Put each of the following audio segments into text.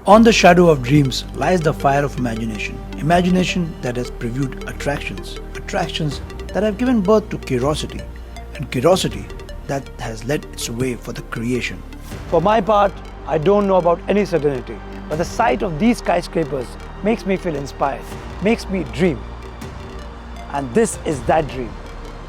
On the shadow of dreams lies the fire of imagination. Imagination that has previewed attractions. Attractions that have given birth to curiosity. And curiosity that has led its way for the creation. For my part, I don't know about any certainty, but the sight of these skyscrapers makes me feel inspired, makes me dream. And this is that dream.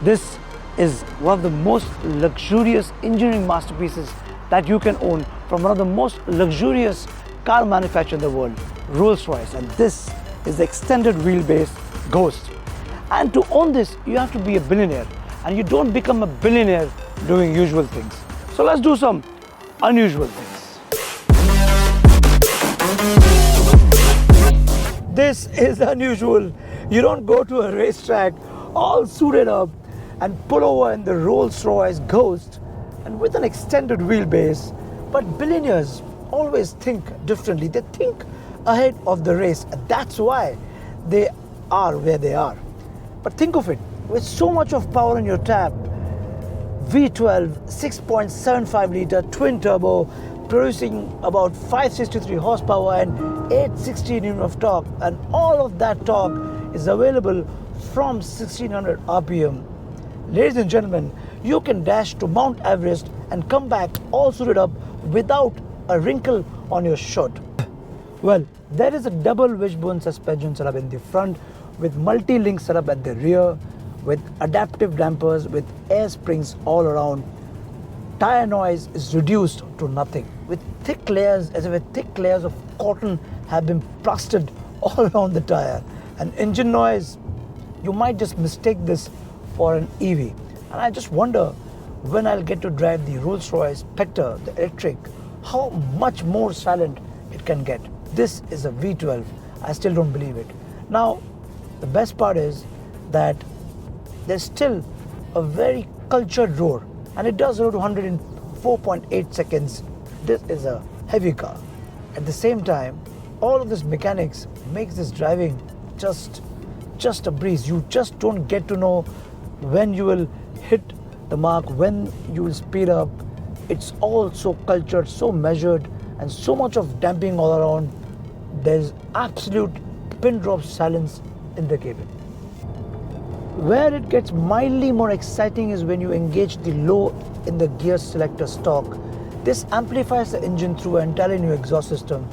This is one of the most luxurious engineering masterpieces that you can own from one of the most luxurious car manufacturer in the world, Rolls-Royce. And this is the extended wheelbase Ghost. And to own this, you have to be a billionaire. And you don't become a billionaire doing usual things. So let's do some unusual things. This is unusual. You don't go to a racetrack all suited up and pull over in the Rolls-Royce Ghost and with an extended wheelbase. But billionaires always think differently. They think ahead of the race, and that's why they are where they are. But think of it, with so much of power in your tap, V12 6.75 litre twin turbo producing about 563 horsepower and 860 Newton of torque, and all of that torque is available from 1600 RPM. Ladies and gentlemen, you can dash to Mount Everest and come back all suited up without a wrinkle on your shirt. Well, there is a double wishbone suspension setup in the front with multi-link setup at the rear, with adaptive dampers, with air springs all around. Tire noise is reduced to nothing, with thick layers, as if thick layers of cotton have been plastered all around the tire. And engine noise, you might just mistake this for an EV. And I just wonder when I'll get to drive the Rolls-Royce Spectre, the electric, how much more silent it can get. This is a V12. I still don't believe it. Now, the best part is that there's still a very cultured roar, and it does 0 to 100 in 4.8 seconds. This is a heavy car. At the same time, all of this mechanics makes this driving just a breeze. You just don't get to know when you will hit the mark, when you will speed up. It's all so cultured, so measured, and so much of damping all around. There's absolute pin drop silence in the cabin. Where it gets mildly more exciting is when you engage the low in the gear selector stalk. This amplifies the engine through an entirely new exhaust system.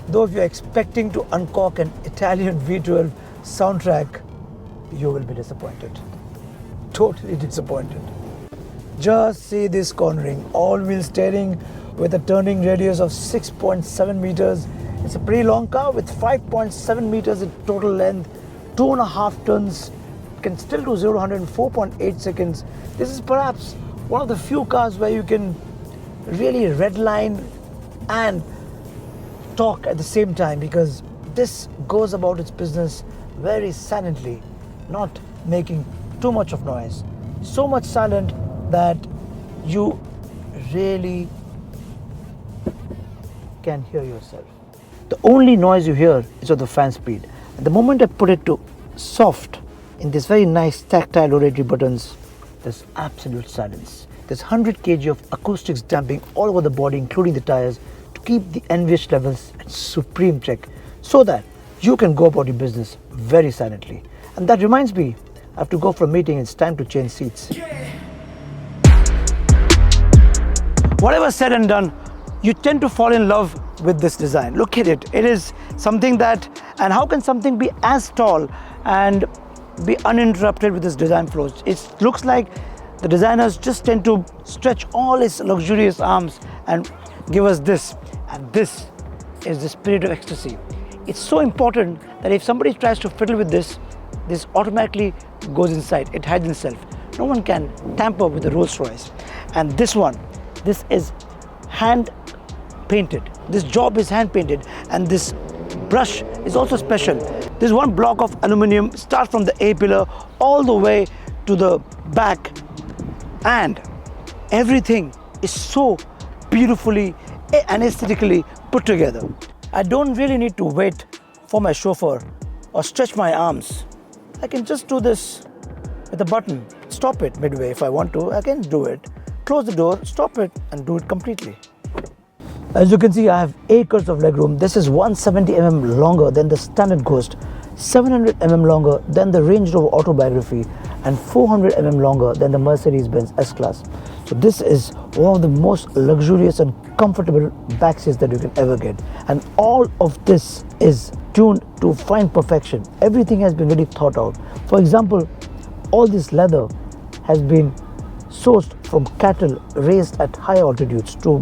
Though if you're expecting to uncork an Italian V12 soundtrack, you will be disappointed. Totally disappointed. Just see this cornering, all-wheel steering with a turning radius of 6.7 meters. It's a pretty long car with 5.7 meters in total length, 2.5 tons. It can still do 0 to 100 in 4.8 seconds. This is perhaps one of the few cars where you can really redline and talk at the same time, because this goes about its business very silently, not making too much of noise. So much silent that you really can hear yourself. The only noise you hear is of the fan speed. At the moment I put it to soft in this very nice tactile rotatory buttons, there's absolute silence. There's 100 kg of acoustics damping all over the body, including the tires, to keep the NVH levels at supreme check, so that you can go about your business very silently. And that reminds me, I have to go for a meeting. It's time to change seats. Whatever said and done, you tend to fall in love with this design. Look at it. It is something that, and how can something be as tall and be uninterrupted with this design flows? It looks like the designers just tend to stretch all his luxurious arms and give us this. And this is the spirit of ecstasy. It's so important that if somebody tries to fiddle with this, this automatically goes inside. It hides itself. No one can tamper with the Rolls-Royce. And this one, this is hand painted. This job is hand painted, and this brush is also special. This one block of aluminum starts from the A pillar all the way to the back, and everything is so beautifully and aesthetically put together. I don't really need to wait for my chauffeur or stretch my arms. I can just do this with a button. Stop it midway if I want to. I can do it. Close the door, stop it, and do it completely. As you can see, I have acres of legroom. This is 170 mm longer than the standard Ghost, 700 mm longer than the Range Rover Autobiography, and 400 mm longer than the Mercedes-Benz S-Class. So this is one of the most luxurious and comfortable back seats that you can ever get. And all of this is tuned to fine perfection. Everything has been really thought out. For example, all this leather has been sourced from cattle raised at high altitudes to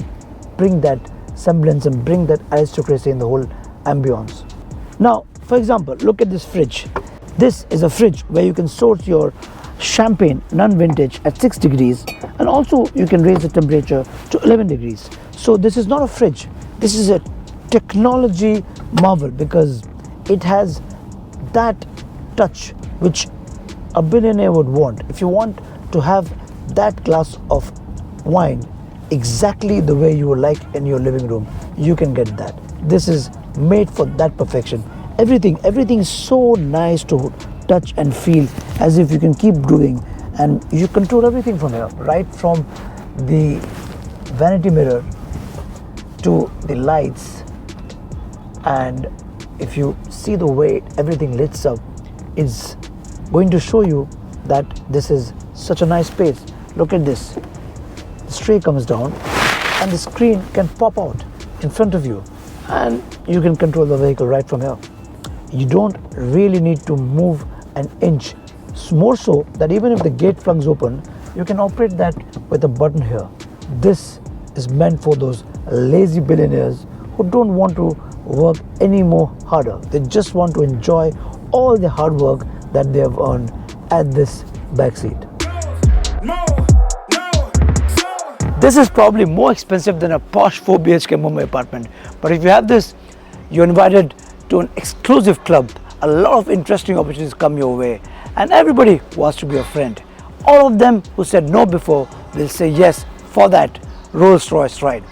bring that semblance and bring that aristocracy in the whole ambience. Now, for example, look at this fridge. This is a fridge where you can source your champagne non-vintage at 6 degrees, and also you can raise the temperature to 11 degrees. So this is not a fridge, this is a technology marvel, because it has that touch which a billionaire would want. If you want to have that glass of wine exactly the way you would like in your living room, you can get that. This is made for that perfection. Everything is so nice to touch and feel, as if you can keep doing, and you control everything from here, right from the vanity mirror to the lights. And if you see the way everything lights up, it's going to show you that this is such a nice space. Look at this. The tray comes down and the screen can pop out in front of you, and you can control the vehicle right from here. You don't really need to move an inch. More so that even if the gate flungs open, you can operate that with a button here. This is meant for those lazy billionaires who don't want to work any more harder. They just want to enjoy all the hard work that they have earned at this backseat. This is probably more expensive than a posh 4 BHK Mumbai apartment, but if you have this, you're invited to an exclusive club. A lot of interesting opportunities come your way, and everybody wants to be a friend. All of them who said no before will say yes for that Rolls-Royce ride.